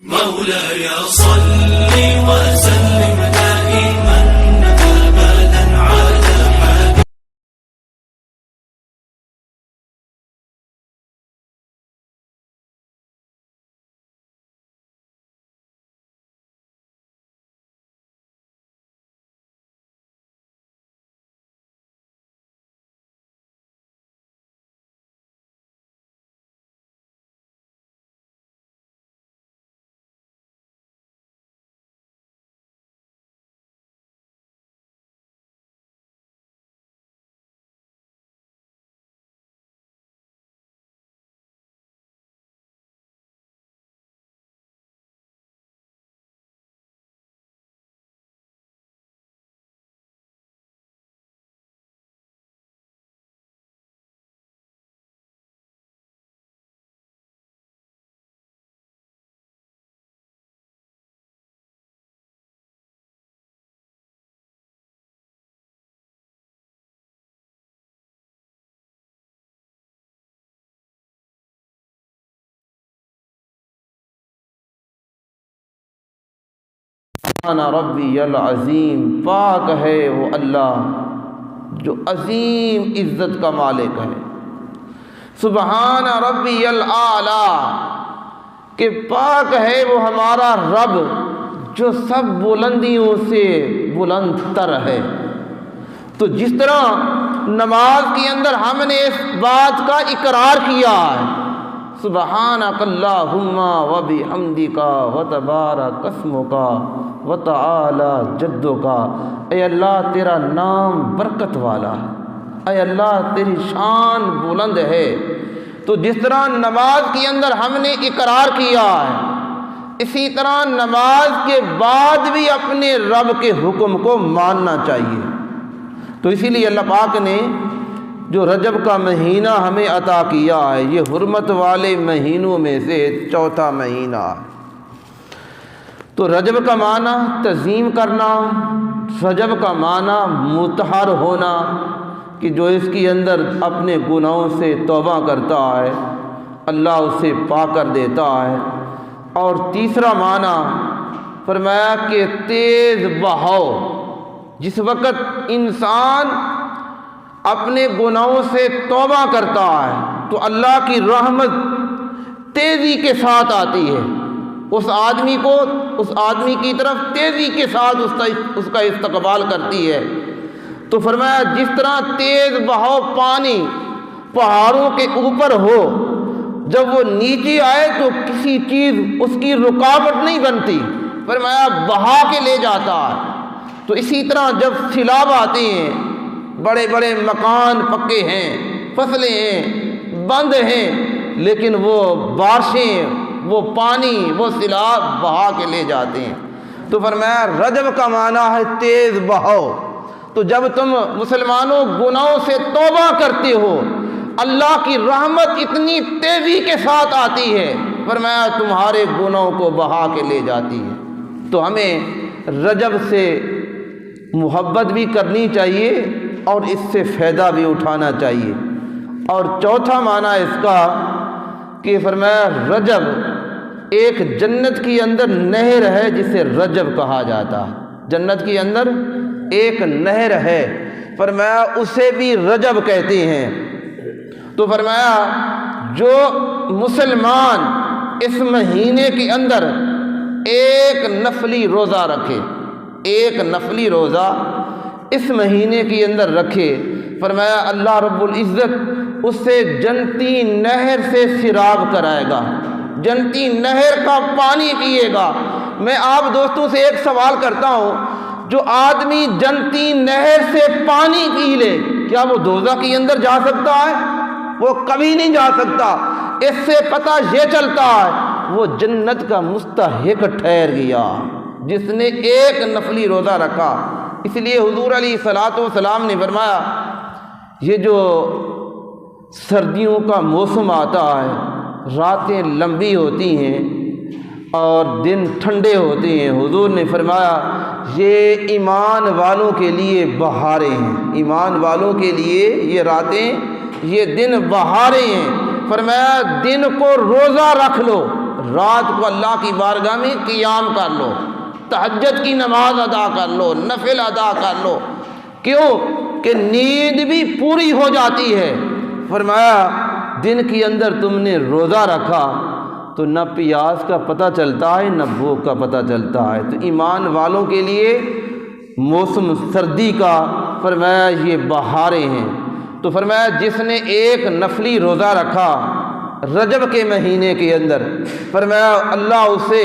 مولاي صل وسلم دائما أبدا على حبيبك. سبحان ربی العظیم، پاک ہے وہ اللہ جو عظیم عزت کا مالک ہے۔ سبحان ربی الاعلیٰ، کہ پاک ہے وہ ہمارا رب جو سب بلندیوں سے بلند تر ہے۔ تو جس طرح نماز کے اندر ہم نے اس بات کا اقرار کیا ہے، سبحانک اللہم وبحمدک وتبارک اسمک وتعالی جدک، اے اللہ تیرا نام برکت والا ہے، اے اللہ تیری شان بلند ہے۔ تو جس طرح نماز کے اندر ہم نے اقرار کیا ہے، اسی طرح نماز کے بعد بھی اپنے رب کے حکم کو ماننا چاہیے۔ تو اسی لیے اللہ پاک نے جو رجب کا مہینہ ہمیں عطا کیا ہے، یہ حرمت والے مہینوں میں سے چوتھا مہینہ ہے۔ تو رجب کا معنی تعظیم کرنا، رجب کا معنی مطہر ہونا، کہ جو اس کے اندر اپنے گناہوں سے توبہ کرتا ہے اللہ اسے پاک کر دیتا ہے۔ اور تیسرا معنی فرمایا کہ تیز بہاؤ، جس وقت انسان اپنے گناہوں سے توبہ کرتا ہے تو اللہ کی رحمت تیزی کے ساتھ آتی ہے، اس آدمی کی طرف تیزی کے ساتھ اس کا استقبال کرتی ہے۔ تو فرمایا جس طرح تیز بہاؤ پانی پہاڑوں کے اوپر ہو، جب وہ نیچے آئے تو کسی چیز اس کی رکاوٹ نہیں بنتی، فرمایا بہا کے لے جاتا ہے۔ تو اسی طرح جب سیلاب آتے ہیں، بڑے بڑے مکان پکے ہیں، فصلیں ہیں، بند ہیں، لیکن وہ بارشیں، وہ پانی، وہ سیلاب بہا کے لے جاتے ہیں۔ تو فرمایا رجب کا معنی ہے تیز بہاؤ۔ تو جب تم مسلمانوں گناہوں سے توبہ کرتے ہو، اللہ کی رحمت اتنی تیزی کے ساتھ آتی ہے، فرمایا تمہارے گناہوں کو بہا کے لے جاتی ہے۔ تو ہمیں رجب سے محبت بھی کرنی چاہیے اور اس سے فائدہ بھی اٹھانا چاہیے۔ اور چوتھا معنی اس کا کہ فرمایا رجب ایک جنت کی اندر نہر ہے جسے رجب کہا جاتا ہے۔ جنت کے اندر ایک نہر ہے، فرمایا اسے بھی رجب کہتے ہیں۔ تو فرمایا جو مسلمان اس مہینے کے اندر ایک نفلی روزہ رکھے، ایک نفلی روزہ اس مہینے کے اندر رکھے، فرمایا اللہ رب العزت اس سے جنتی نہر سے سیراب کرائے گا، جنتی نہر کا پانی پیے گا۔ میں آپ دوستوں سے ایک سوال کرتا ہوں، جو آدمی جنتی نہر سے پانی پی لے، کیا وہ دوزخ کے اندر جا سکتا ہے؟ وہ کبھی نہیں جا سکتا۔ اس سے پتہ یہ چلتا ہے وہ جنت کا مستحق ٹھہر گیا جس نے ایک نفلی روزہ رکھا۔ اس لیے حضور علیہ الصلوۃ والسلام نے فرمایا یہ جو سردیوں کا موسم آتا ہے، راتیں لمبی ہوتی ہیں اور دن ٹھنڈے ہوتے ہیں، حضور نے فرمایا یہ ایمان والوں کے لیے بہاریں ہیں، ایمان والوں کے لیے یہ راتیں، یہ دن بہاریں ہیں۔ فرمایا دن کو روزہ رکھ لو، رات کو اللہ کی بارگاہ میں قیام کر لو، تہجد کی نماز ادا کر لو، نفل ادا کر لو۔ کیوں کہ نیند بھی پوری ہو جاتی ہے۔ فرمایا دن کے اندر تم نے روزہ رکھا تو نہ پیاس کا پتہ چلتا ہے نہ بھوک کا پتہ چلتا ہے۔ تو ایمان والوں کے لیے موسم سردی کا فرمایا یہ بہاریں ہیں۔ تو فرمایا جس نے ایک نفلی روزہ رکھا رجب کے مہینے کے اندر، فرمایا اللہ اسے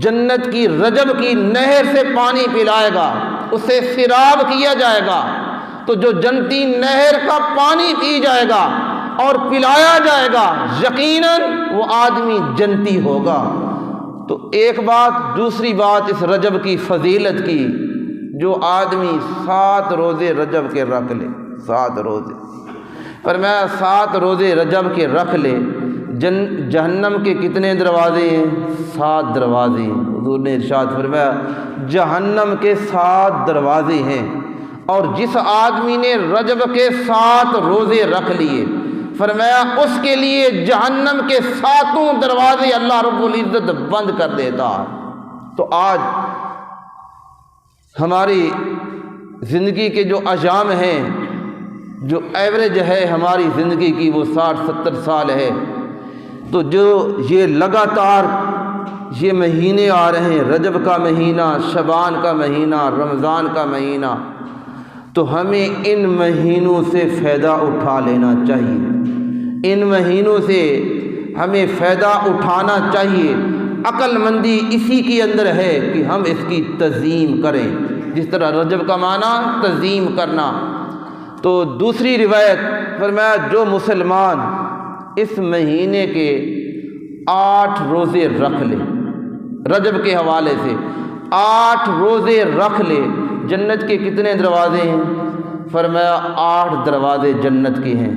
جنت کی رجب کی نہر سے پانی پلائے گا، اسے سیراب کیا جائے گا۔ تو جو جنتی نہر کا پانی پی جائے گا اور پلایا جائے گا، یقیناً وہ آدمی جنتی ہوگا۔ تو ایک بات، دوسری بات اس رجب کی فضیلت کی، جو آدمی 7 روزے رجب کے رکھ لے، 7 روزے، فرمایا 7 روزے رجب کے رکھ لے، جہنم کے کتنے دروازے ہیں؟ 7 دروازے ہیں۔ حضور نے ارشاد فرمایا جہنم کے 7 دروازے ہیں، اور جس آدمی نے رجب کے 7 روزے رکھ لیے، فرمایا اس کے لیے جہنم کے 7 دروازے اللہ رب العزت بند کر دیتا۔ تو آج ہماری زندگی کے جو ایام ہیں، جو ایوریج ہے ہماری زندگی کی وہ 60-70 سال ہے، تو جو یہ لگاتار یہ مہینے آ رہے ہیں، رجب کا مہینہ، شعبان کا مہینہ، رمضان کا مہینہ، تو ہمیں ان مہینوں سے فائدہ اٹھا لینا چاہیے، ان مہینوں سے ہمیں فائدہ اٹھانا چاہیے۔ عقل مندی اسی کے اندر ہے کہ ہم اس کی تعظیم کریں، جس طرح رجب کا معنی تعظیم کرنا۔ تو دوسری روایت فرمایا جو مسلمان اس مہینے کے 8 روزے رکھ لے، رجب کے حوالے سے 8 روزے رکھ لے، جنت کے کتنے دروازے ہیں؟ فرمایا 8 دروازے جنت کے ہیں۔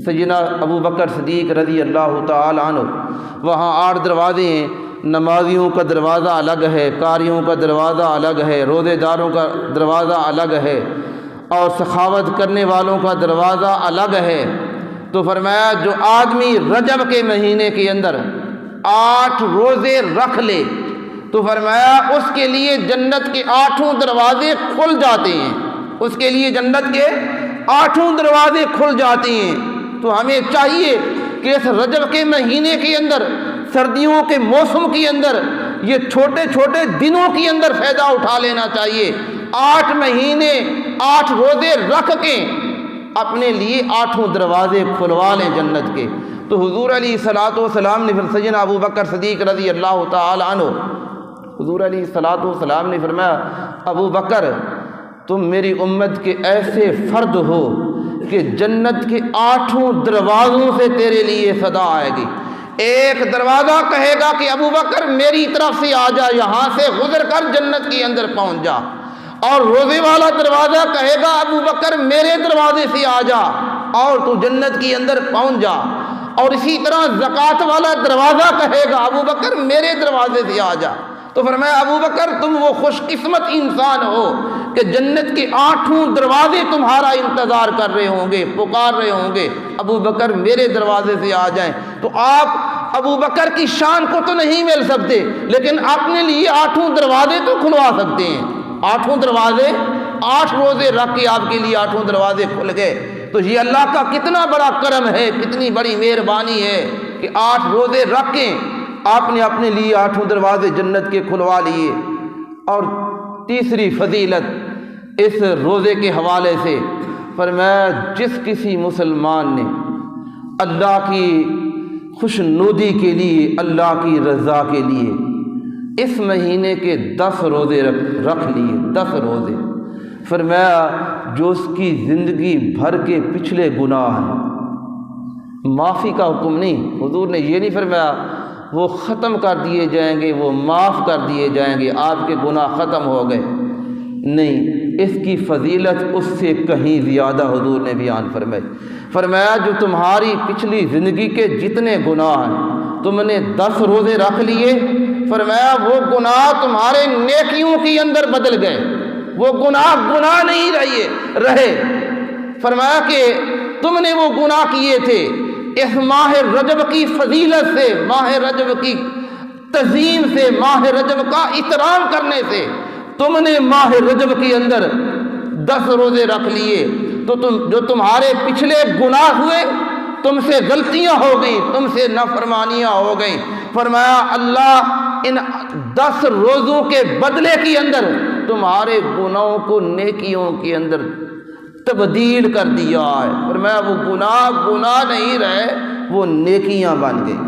سیدنا ابو بکر صدیق رضی اللہ تعالی عنہ، وہاں 8 دروازے ہیں۔ نمازیوں کا دروازہ الگ ہے، قاریوں کا دروازہ الگ ہے، روزے داروں کا دروازہ الگ ہے، اور سخاوت کرنے والوں کا دروازہ الگ ہے۔ تو فرمایا جو آدمی رجب کے مہینے کے اندر 8 روزے رکھ لے، تو فرمایا اس کے لیے جنت کے 8 دروازے کھل جاتے ہیں، اس کے لیے جنت کے 8 دروازے کھل جاتے ہیں۔ تو ہمیں چاہیے کہ اس رجب کے مہینے کے اندر، سردیوں کے موسم کے اندر، یہ چھوٹے چھوٹے دنوں کے اندر فائدہ اٹھا لینا چاہیے۔ 8 مہینے 8 روزے رکھ کے اپنے لیے 8 دروازے کھلوا لیں جنت کے۔ تو حضور علیہ الصلوۃ والسلام نے پھر سیدنا ابو بکر صدیق رضی اللہ تعالی عنہ، حضور علیہ الصلوۃ والسلام نے فرمایا ابو بکر تم میری امت کے ایسے فرد ہو کہ جنت کے 8 دروازوں سے تیرے لیے صدا آئے گی۔ ایک دروازہ کہے گا کہ ابو بکر میری طرف سے آ جا، یہاں سے گزر کر جنت کے اندر پہنچ جا، اور روزے والا دروازہ کہے گا ابو بکر میرے دروازے سے آ جا اور تو جنت کے اندر پہنچ جا، اور اسی طرح زکوٰۃ والا دروازہ کہے گا ابو بکر میرے دروازے سے آ جا۔ تو فرمایا ابو بکر تم وہ خوش قسمت انسان ہو کہ جنت کے 8 دروازے تمہارا انتظار کر رہے ہوں گے، پکار رہے ہوں گے، ابو بکر میرے دروازے سے آ جائیں۔ تو آپ ابو بکر کی شان کو تو نہیں مل سکتے، لیکن اپنے لیے 8 دروازے تو کھلوا سکتے ہیں۔ 8 دروازے، 8 روزے رکھ کے آپ کے لیے 8 دروازے کھل گئے۔ تو یہ اللہ کا کتنا بڑا کرم ہے، کتنی بڑی مہربانی ہے کہ 8 روزے رکھ کے آپ نے اپنے لیے 8 دروازے جنت کے کھلوا لیے۔ اور تیسری فضیلت اس روزے کے حوالے سے فرمایا جس کسی مسلمان نے اللہ کی خوشنودی کے لیے، اللہ کی رضا کے لیے اس مہینے کے 10 روزے رکھ لیے، 10 روزے، فرمایا جو اس کی زندگی بھر کے پچھلے گناہ ہیں، معافی کا حکم نہیں، حضور نے یہ نہیں فرمایا وہ ختم کر دیے جائیں گے، وہ معاف کر دیے جائیں گے، آپ کے گناہ ختم ہو گئے، نہیں، اس کی فضیلت اس سے کہیں زیادہ حضور نے بیان فرمائی۔ فرمایا جو تمہاری پچھلی زندگی کے جتنے گناہ ہیں تم نے 10 روزے رکھ لیے، فرمایا وہ گناہ تمہارے نیکیوں کے اندر بدل گئے، وہ گناہ نہیں رہے۔ فرمایا کہ تم نے وہ گناہ کیے تھے، اس ماہ رجب کی فضیلت سے، ماہ رجب کی تعظیم سے، ماہ رجب کا احترام کرنے سے تم نے ماہ رجب کے اندر 10 روزے رکھ لیے تو جو تمہارے پچھلے گناہ ہوئے، تم سے غلطیاں ہو گئیں، تم سے نافرمانیاں ہو گئیں، فرمایا اللہ ان 10 روزوں کے بدلے کے اندر تمہارے گناہوں کو نیکیوں کے اندر تبدیل کر دیا ہے۔ فرمایا وہ گناہ نہیں رہے، وہ نیکیاں بن گئی۔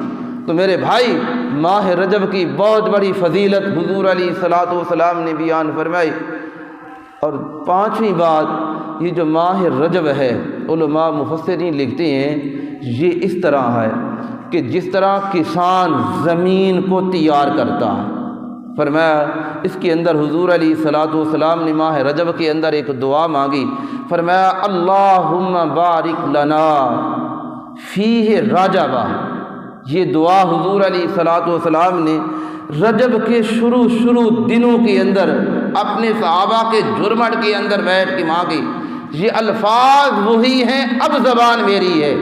تو میرے بھائی، ماہ رجب کی بہت بڑی فضیلت حضور علیہ الصلوۃ والسلام نے بیان فرمائی۔ اور 5ویں بات، یہ جو ماہ رجب ہے، علماء مفسرین لکھتے ہیں یہ اس طرح ہے کہ جس طرح کسان زمین کو تیار کرتا ہے، فرمایا اس کے اندر حضور علیہ الصلوۃ والسلام نے ماہ رجب کے اندر ایک دعا مانگی، فرمایا اللہم بارک لنا فیہ رجبہ۔ یہ دعا حضور علیہ الصلوۃ والسلام نے رجب کے شروع دنوں کے اندر اپنے صحابہ کے جھرمٹ کے اندر بیٹھ کے مانگی۔ یہ الفاظ وہی ہیں، اب زبان میری ہے،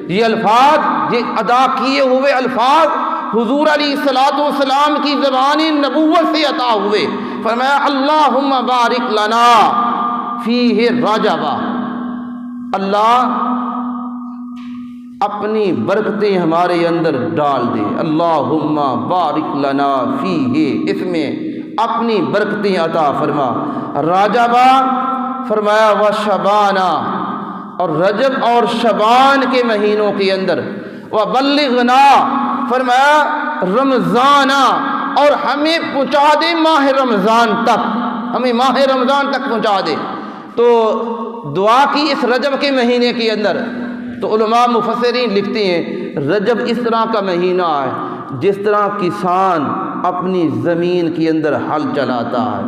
یہ الفاظ، یہ ادا کیے ہوئے الفاظ حضور علیہ الصلوۃ والسلام کی زبان نبوت سے عطا ہوئے۔ فرمایا اللہم بارک لنا فیہ رجبہ، اللہ اپنی برکتیں ہمارے اندر ڈال دے، اللہم بارک لنا فیہ، اس میں اپنی برکتیں عطا فرما۔ رجبہ فرمایا و شبانہ، اور رجب اور شبان کے مہینوں کے اندر، و بلغنا فرمایا رمضانہ، اور ہمیں پہنچا دے ماہ رمضان تک، ہمیں ماہ رمضان تک پہنچا دے۔ تو دعا کی اس رجب کے مہینے کے اندر، تو علماء مفسرین لکھتے ہیں رجب اس طرح کا مہینہ ہے جس طرح کسان اپنی زمین کے اندر ہل چلاتا ہے،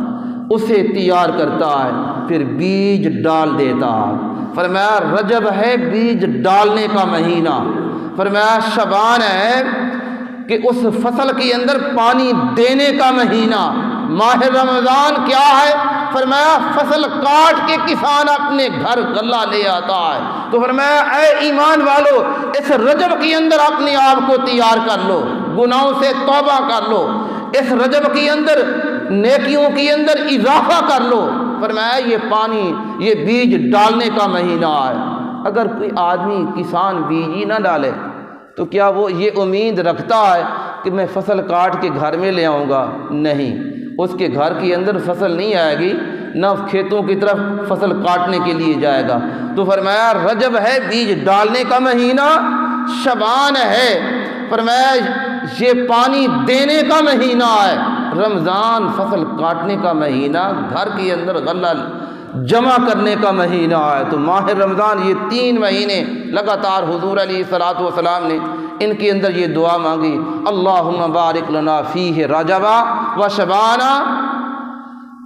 اسے تیار کرتا ہے، پھر بیج ڈال دیتا ہے۔ فرمایا رجب ہے بیج ڈالنے کا مہینہ، فرمایا شبان ہے کہ اس فصل کے اندر پانی دینے کا مہینہ، ماہ رمضان کیا ہے؟ فرمایا فصل کاٹ کے کسان اپنے گھر غلہ لے آتا ہے۔ تو فرمایا اے ایمان والو، اس رجب کے اندر اپنے آپ کو تیار کر لو، گناہوں سے توبہ کر لو، اس رجب کے اندر نیکیوں کے اندر اضافہ کر لو۔ فرمایا یہ پانی، یہ بیج ڈالنے کا مہینہ ہے۔ اگر کوئی آدمی کسان بیج ہی نہ ڈالے تو کیا وہ یہ امید رکھتا ہے کہ میں فصل کاٹ کے گھر میں لے آؤں گا؟ نہیں، اس کے گھر کے اندر فصل نہیں آئے گی، نہ کھیتوں کی طرف فصل کاٹنے کے لیے جائے گا۔ تو فرمایا رجب ہے بیج ڈالنے کا مہینہ، شبان ہے فرمایا یہ پانی دینے کا مہینہ ہے، رمضان فصل کاٹنے کا مہینہ، گھر کے اندر غلہ جمع کرنے کا مہینہ ہے۔ تو ماہ رمضان، یہ 3 مہینے لگاتار حضور علیہ الصلوۃ والسلام نے ان کے اندر یہ دعا مانگی، اللہم بارک لنا فیہ رجبہ و شبانہ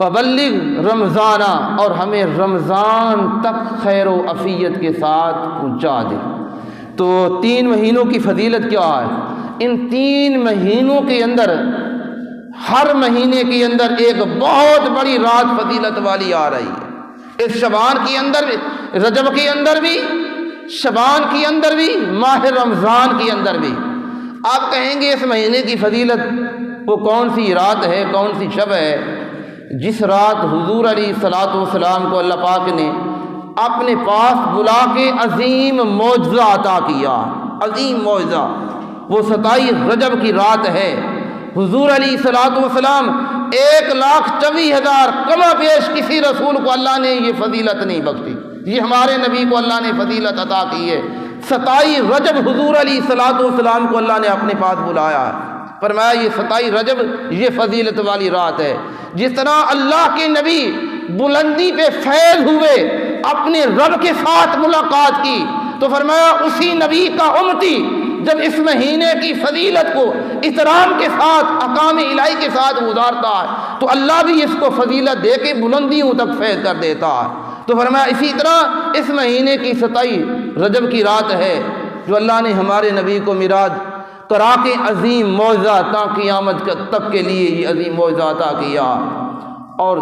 وبلغ رمضانہ، اور ہمیں رمضان تک خیر و عافیت کے ساتھ پہنچا دے۔ تو 3 مہینوں کی فضیلت کیا ہے؟ ان 3 مہینوں کے اندر ہر مہینے کے اندر ایک بہت بڑی رات فضیلت والی آ رہی ہے۔ اس شبان کے اندر بھی، رجب کے اندر بھی، شبان کے اندر بھی، ماہ رمضان کے اندر بھی۔ آپ کہیں گے اس مہینے کی فضیلت وہ کون سی رات ہے، کون سی شب ہے؟ جس رات حضور علیہ الصلوۃ والسلام کو اللہ پاک نے اپنے پاس بلا کے عظیم معجزہ عطا کیا، عظیم معجزہ، وہ 27 رجب کی رات ہے۔ حضور علیہ الصلوۃ والسلام 1,24,000 کما بیش کسی رسول کو اللہ نے یہ فضیلت نہیں بخشی، یہ ہمارے نبی کو اللہ نے فضیلت عطا کی ہے۔ 27 رجب حضور علیہ الصلوۃ والسلام کو اللہ نے اپنے پاس بلایا ہے، فرمایا یہ 27 رجب یہ فضیلت والی رات ہے۔ جس طرح اللہ کے نبی بلندی پہ فیض ہوئے، اپنے رب کے ساتھ ملاقات کی، تو فرمایا اسی نبی کا امتی جب اس مہینے کی فضیلت کو احترام کے ساتھ، احکام الہی کے ساتھ گزارتا ہے تو اللہ بھی اس کو فضیلت دے کے بلندیوں تک فیض کر دیتا ہے۔ تو فرمایا اسی طرح اس مہینے کی 27 رجب کی رات ہے جو اللہ نے ہمارے نبی کو معراج کرا کے عظیم معجزہ تا قیامت تک کے لیے یہ عظیم معجزہ عطا کیا۔ اور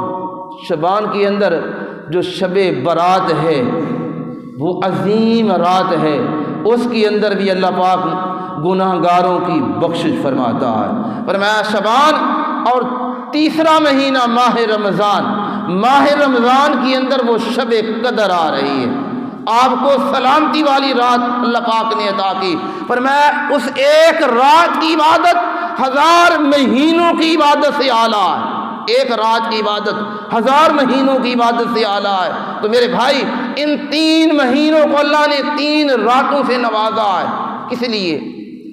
شبان کے اندر جو شب برات ہے وہ عظیم رات ہے، اس کے اندر بھی اللہ پاک گناہ گاروں کی بخشش فرماتا ہے۔ فرمایا شعبان اور تیسرا مہینہ ماہ رمضان کے اندر وہ شب قدر آ رہی ہے، آپ کو سلامتی والی رات اللہ پاک نے عطا کی۔ فرمایا اس ایک رات کی عبادت 1000 مہینوں کی عبادت سے اعلیٰ ہے، ایک رات کی عبادت 1000 مہینوں کی عبادت سے اعلیٰ ہے۔ تو میرے بھائی ان 3 مہینوں کو اللہ نے 3 راتوں سے نوازا ہے، کس لیے؟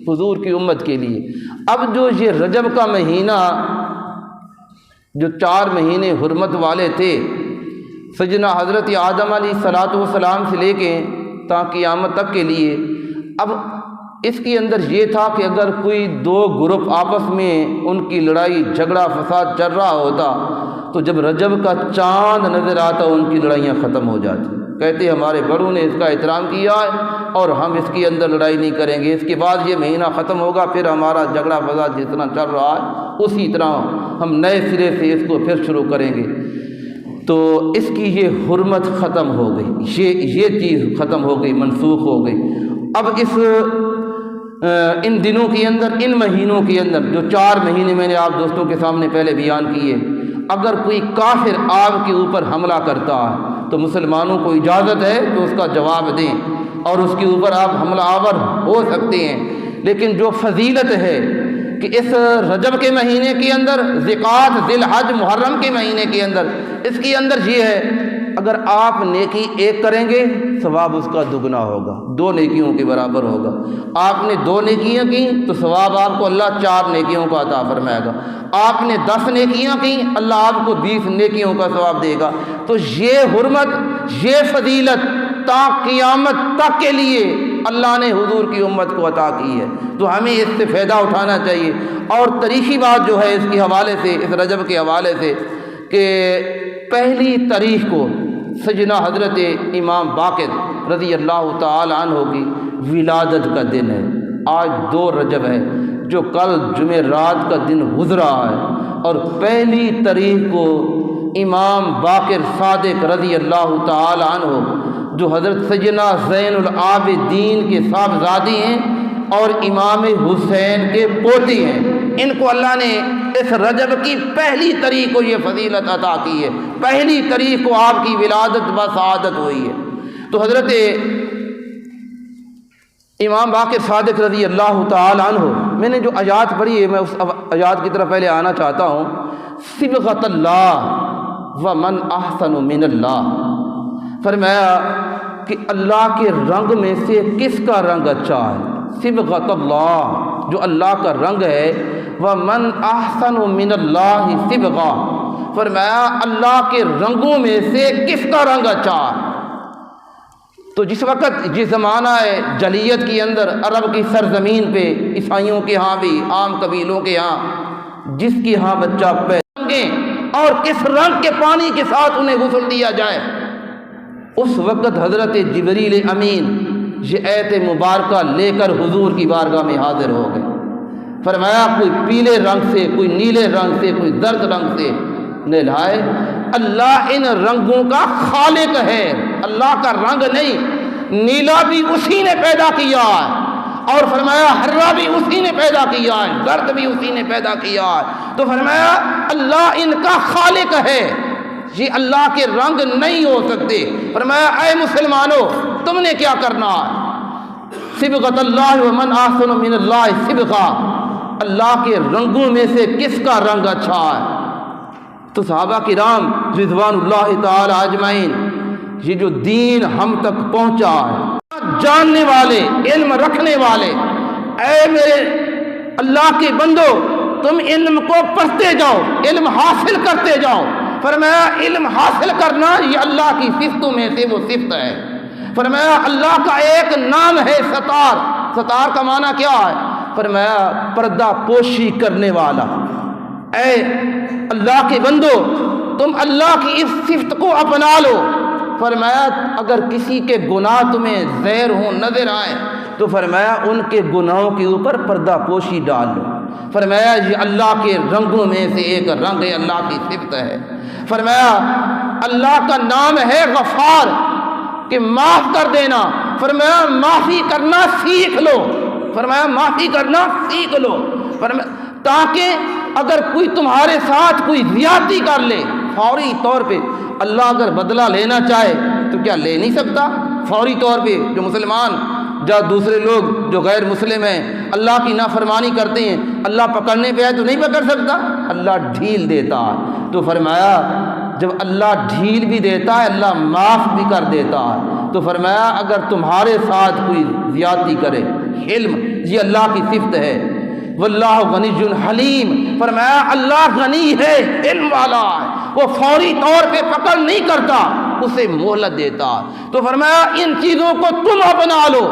حضور کی امت کے لیے۔ اب جو یہ رجب کا مہینہ جو 4 مہینے حرمت والے تھے، سیدنا حضرت آدم علیہ السلام سے لے کے تا قیامت تک کے لیے، اب اس کے اندر یہ تھا کہ اگر کوئی 2 گروپ آپس میں ان کی لڑائی جھگڑا فساد چل رہا ہوتا تو جب رجب کا چاند نظر آتا ان کی لڑائیاں ختم ہو جاتی، کہتے ہمارے بڑوں نے اس کا احترام کیا ہے اور ہم اس کے اندر لڑائی نہیں کریں گے، اس کے بعد یہ مہینہ ختم ہوگا، پھر ہمارا جھگڑا فساد جتنا چل رہا ہے اسی طرح ہم نئے سرے سے اس کو پھر شروع کریں گے۔ تو اس کی یہ حرمت ختم ہو گئی، یہ چیز ختم ہو گئی، منسوخ ہو گئی۔ اب ان دنوں کے اندر، ان مہینوں کے اندر جو 4 مہینے میں نے آپ دوستوں کے سامنے پہلے بیان کیے، اگر کوئی کافر آپ کے اوپر حملہ کرتا ہے تو مسلمانوں کو اجازت ہے کہ اس کا جواب دیں اور اس کے اوپر آپ حملہ آور ہو سکتے ہیں، لیکن جو فضیلت ہے کہ اس رجب کے مہینے کے اندر، ذوالقعدہ، ذی الحج، محرم کے مہینے کے اندر، اس کے اندر یہ ہے اگر آپ نیکی ایک کریں گے ثواب اس کا دگنا ہوگا، 2 نیکیوں کے برابر ہوگا۔ آپ نے 2 نیکیاں کی تو ثواب آپ کو اللہ 4 نیکیوں کا عطا فرمائے گا۔ آپ نے 10 نیکیاں کی اللہ آپ کو 20 نیکیوں کا ثواب دے گا۔ تو یہ حرمت، یہ فضیلت تا قیامت تک کے لیے اللہ نے حضور کی امت کو عطا کی ہے، تو ہمیں اس سے فائدہ اٹھانا چاہیے۔ اور تاریخی بات جو ہے اس کے حوالے سے، اس رجب کے حوالے سے، کہ پہلی تاریخ کو سیدنا حضرت امام باقر رضی اللہ تعالی عنہ کی ولادت کا دن ہے۔ آج 2 رجب ہے، جو کل جمعرات کا دن گزرا ہے، اور پہلی تاریخ کو امام باقر صادق رضی اللہ تعالی عنہ جو حضرت سیدنا زین العابدین کے صاحبزادی ہیں اور امام حسین کے پوتی ہیں، ان کو اللہ نے اس رجب کی پہلی تاریخ کو یہ فضیلت عطا کی ہے، پہلی تاریخ کو آپ کی ولادت بسعادت ہوئی ہے۔ تو حضرت امام باقر صادق رضی اللہ تعالی عنہ، میں نے جو آیات پڑھی ہے میں اس آیات کی طرف پہلے آنا چاہتا ہوں۔ صبغۃ اللہ ومن احسن من اللہ، فرمایا کہ اللہ کے رنگ میں سے کس کا رنگ اچھا ہے؟ صبغۃ اللہ، جو اللہ کا رنگ ہے، ومن احسن من اللہ صبغہ، فرمایا اللہ کے رنگوں میں سے کس کا رنگ اچھا ہے؟ تو جس وقت یہ زمانہ ہے جلیت کے اندر، عرب کی سرزمین پہ، عیسائیوں کے ہاں بھی، عام قبیلوں کے ہاں، جس کی ہاں بچہ پیدا اور کس رنگ کے پانی کے ساتھ انہیں غسل دیا جائے، اس وقت حضرت جبریل امین یہ آیت مبارکہ لے کر حضور کی بارگاہ میں حاضر ہو گئے۔ فرمایا کوئی پیلے رنگ سے، کوئی نیلے رنگ سے، کوئی زرد رنگ سے نہلائے، اللہ ان رنگوں کا خالق ہے، اللہ کا رنگ نہیں، نیلا بھی اسی نے پیدا کیا ہے، اور فرمایا ہرا بھی اسی نے پیدا کیا ہے، زرد بھی اسی نے پیدا کیا ہے۔ تو فرمایا اللہ ان کا خالق ہے، یہ اللہ کے رنگ نہیں ہو سکتے۔ فرمایا اے مسلمانوں تم نے کیا کرنا ہے؟ صبغۃ اللہ ومن احسن من اللہ صبغہ، اللہ کے رنگوں میں سے کس کا رنگ اچھا ہے؟ تو صحابہ کرام رضوان اللہ تعالی اجمعین، یہ جو دین ہم تک پہنچا ہے، جاننے والے، علم رکھنے والے، اے میرے اللہ کے بندو تم علم کو پڑھتے جاؤ، علم حاصل کرتے جاؤ۔ فرمایا علم حاصل کرنا یہ اللہ کی صفتوں میں سے وہ صفت ہے۔ فرمایا اللہ کا ایک نام ہے ستار، ستار کا معنی کیا ہے؟ فرمایا پردہ پوشی کرنے والا۔ اے اللہ کے بندو تم اللہ کی اس صفت کو اپنا لو۔ فرمایا اگر کسی کے گناہ تمہیں ظاہر ہوں، نظر آئے، تو فرمایا ان کے گناہوں کے اوپر پردہ پوشی ڈال لو۔ فرمایا یہ اللہ کے رنگوں میں سے ایک رنگ ہے، اللہ کی صفت ہے۔ فرمایا اللہ کا نام ہے غفار، کہ معاف کر دینا، فرمایا معافی کرنا سیکھ لو، فرمایا معافی کرنا سیکھ لو، فرمایا تاکہ اگر کوئی تمہارے ساتھ کوئی زیادتی کر لے فوری طور پہ اللہ اگر بدلہ لینا چاہے تو کیا لے نہیں سکتا فوری طور پہ؟ جو مسلمان یا دوسرے لوگ جو غیر مسلم ہیں اللہ کی نافرمانی کرتے ہیں، اللہ پکڑنے پہ آئے تو نہیں پکڑ سکتا، اللہ ڈھیل دیتا ہے۔ تو فرمایا جب اللہ ڈھیل بھی دیتا ہے اللہ معاف بھی کر دیتا ہے۔ تو فرمایا اگر تمہارے ساتھ کوئی زیادتی کرے، حلم یہ اللہ کی صفت ہے، واللہ غنی حلیم، فرمایا اللہ غنی ہے، علم والا ہے، وہ فوری طور پہ پکڑ نہیں کرتا، اسے مہلت دیتا۔ تو فرمایا ان چیزوں کو تم اپنا لو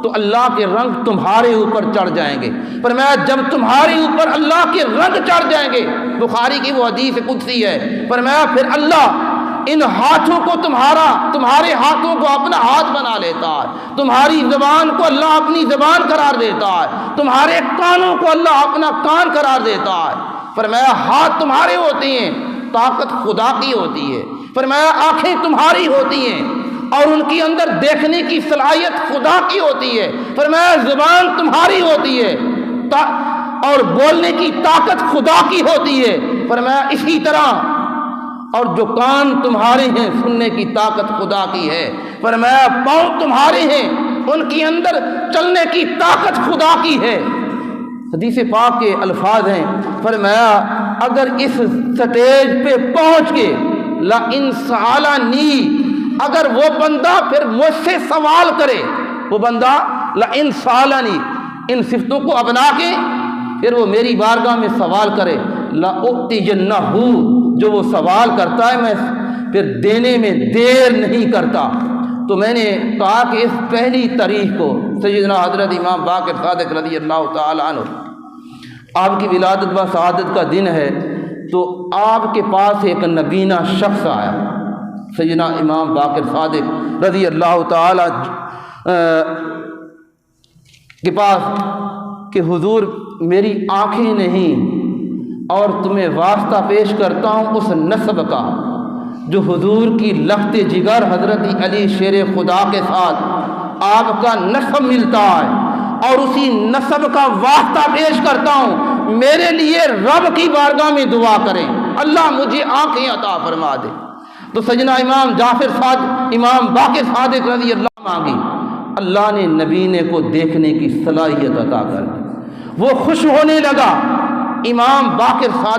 تو اللہ کے رنگ تمہارے اوپر چڑھ جائیں گے۔ فرمایا جب تمہارے اوپر اللہ کے رنگ چڑھ جائیں گے، بخاری کی وہ حدیث قدسی ہے، فرمایا پھر اللہ ان ہاتھوں کو تمہارے ہاتھوں کو اپنا ہاتھ بنا لیتا ہے، تمہاری زبان کو اللہ اپنی زبان قرار دیتا ہے، تمہارے کانوں کو اللہ اپنا کان قرار دیتا ہے۔ فرمایا ہاتھ تمہارے ہوتے ہیں، طاقت خدا کی ہوتی ہے۔ فرمایا آنکھیں تمہاری ہوتی ہیں اور ان کی اندر دیکھنے کی صلاحیت خدا کی ہوتی ہے۔ فرمایا زبان تمہاری ہوتی ہے اور بولنے کی طاقت خدا کی ہوتی ہے۔ فرمایا اسی طرح اور جو کان تمہارے ہیں سننے کی طاقت خدا کی ہے۔ فرمایا پاؤں تمہارے ہیں ان کی اندر چلنے کی طاقت خدا کی ہے۔ حدیث پاک کے الفاظ ہیں، فرمایا اگر اس سٹیج پہ پہنچ کے لَإِن سَأَلَنِي، اگر وہ بندہ پھر مجھ سے سوال کرے، وہ بندہ لَإِن سَأَلَنِي ان صفتوں کو اپنا کے پھر وہ میری بارگاہ میں سوال کرے، لَأُعْتِيَنَّهُ، جو وہ سوال کرتا ہے میں پھر دینے میں دیر نہیں کرتا۔ تو میں نے کہا کہ اس پہلی تاریخ کو سیدنا حضرت امام باقر صادق رضی اللہ تعالیٰ عنہ آپ کی ولادت و شہادت کا دن ہے، تو آپ کے پاس ایک نبینہ شخص آیا سیدنا امام باقر صادق رضی اللہ تعالیٰ کے پاس کہ حضور میری آنکھیں نہیں اور تمہیں واسطہ پیش کرتا ہوں اس نسب کا جو حضور کی لخت جگر حضرت علی شیر خدا کے ساتھ آپ کا نسب ملتا ہے، اور اسی نسب کا واسطہ پیش کرتا ہوں، میرے لیے رب کی بارگاہ میں دعا کریں اللہ مجھے آنکھیں عطا فرما دے۔ تو سیدنا امام باقر صادق رضی اللہ مانگی، اللہ نے نبینے کو دیکھنے کی صلاحیت عطا کر دی، وہ خوش ہونے لگا۔ امام باقر صادق